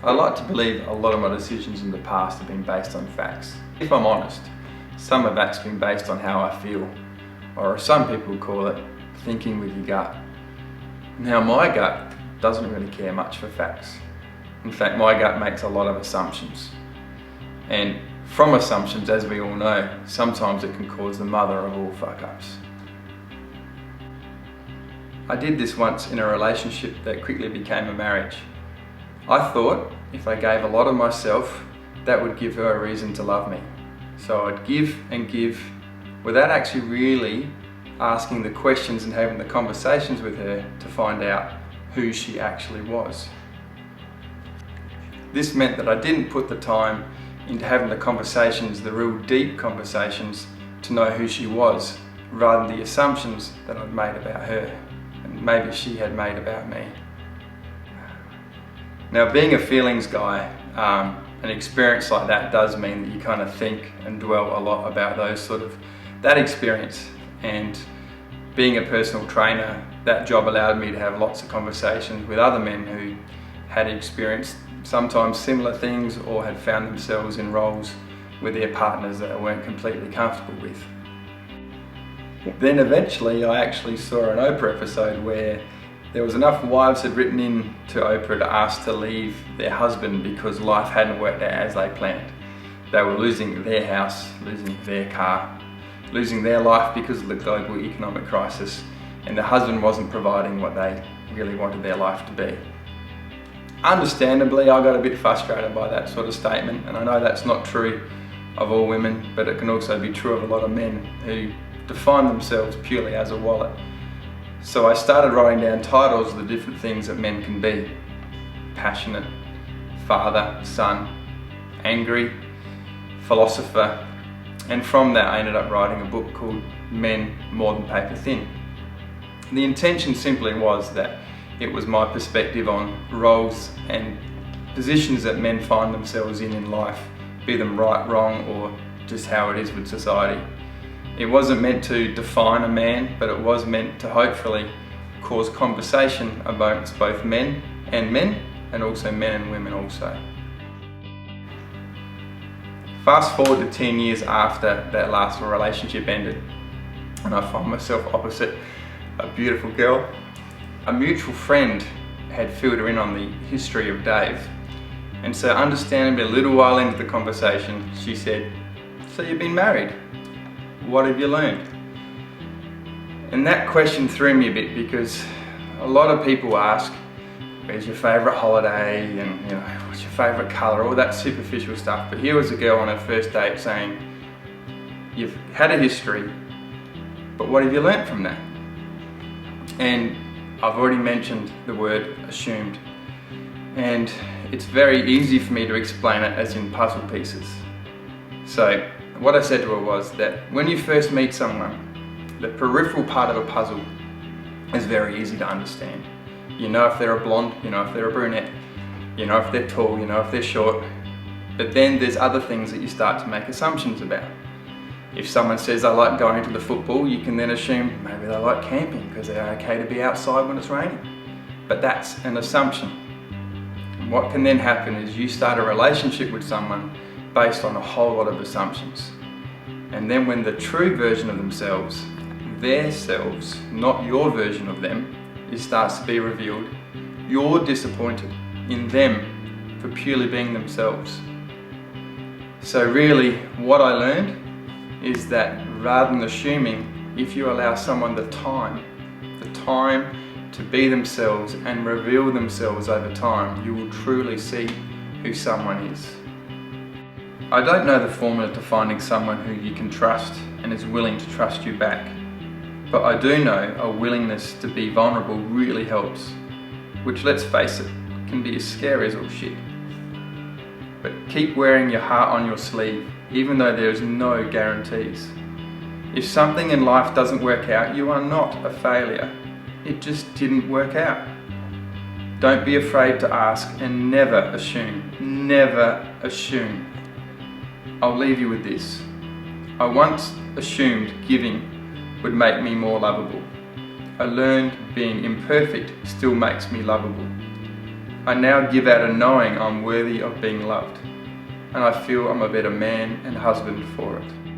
I like to believe a lot of my decisions in the past have been based on facts. If I'm honest, some have actually been based on how I feel, or some people call it thinking with your gut. Now my gut doesn't really care much for facts. In fact, my gut makes a lot of assumptions. And from assumptions, as we all know, sometimes it can cause the mother of all fuck-ups. I did this once in a relationship that quickly became a marriage. I thought if I gave a lot of myself, that would give her a reason to love me. So I'd give and give without actually really asking the questions and having the conversations with her to find out who she actually was. This meant that I didn't put the time into having the conversations, the real deep conversations, to know who she was, rather than the assumptions that I'd made about her and maybe she had made about me. Now, being a feelings guy, an experience like that does mean that you kind of think and dwell a lot about that experience. And being a personal trainer, that job allowed me to have lots of conversations with other men who had experienced sometimes similar things or had found themselves in roles with their partners that they weren't completely comfortable with. Then eventually I actually saw an Oprah episode where there was enough wives had written in to Oprah to ask to leave their husband because life hadn't worked out as they planned. They were losing their house, losing their car, losing their life because of the global economic crisis, and the husband wasn't providing what they really wanted their life to be. Understandably, I got a bit frustrated by that sort of statement, and I know that's not true of all women, but it can also be true of a lot of men who define themselves purely as a wallet. So I started writing down titles of the different things that men can be. Passionate, father, son, angry, philosopher, and from that I ended up writing a book called Men More Than Paper Thin. The intention simply was that it was my perspective on roles and positions that men find themselves in life, be them right, wrong, or just how it is with society. It wasn't meant to define a man, but it was meant to hopefully cause conversation amongst both men, and also men and women also. Fast forward to 10 years after that last relationship ended, and I find myself opposite a beautiful girl. A mutual friend had filled her in on the history of Dave, and so understandably a little while into the conversation she said, "So you've been married? What have you learned?" And that question threw me a bit because a lot of people ask, where's your favourite holiday, and what's your favourite colour, all that superficial stuff. But here was a girl on her first date saying, you've had a history, but what have you learnt from that? And I've already mentioned the word assumed, and it's very easy for me to explain it as in puzzle pieces. So what I said to her was that when you first meet someone, the peripheral part of a puzzle is very easy to understand. You know if they're a blonde, you know if they're a brunette, you know if they're tall, you know if they're short. But then there's other things that you start to make assumptions about. If someone says they like going to the football, you can then assume maybe they like camping because they're okay to be outside when it's raining. But that's an assumption. And what can then happen is you start a relationship with someone based on a whole lot of assumptions. And then when the true version of themselves, their selves, not your version of them, starts to be revealed, you're disappointed in them for purely being themselves. So really, what I learned is that rather than assuming, if you allow someone the time to be themselves and reveal themselves over time, you will truly see who someone is. I don't know the formula to finding someone who you can trust and is willing to trust you back, but I do know a willingness to be vulnerable really helps, which, let's face it, can be as scary as all shit. But keep wearing your heart on your sleeve, even though there is no guarantees. If something in life doesn't work out, you are not a failure. It just didn't work out. Don't be afraid to ask, and never assume. Never assume. I'll leave you with this. I once assumed giving would make me more lovable. I learned being imperfect still makes me lovable. I now give out a knowing I'm worthy of being loved, and I feel I'm a better man and husband for it.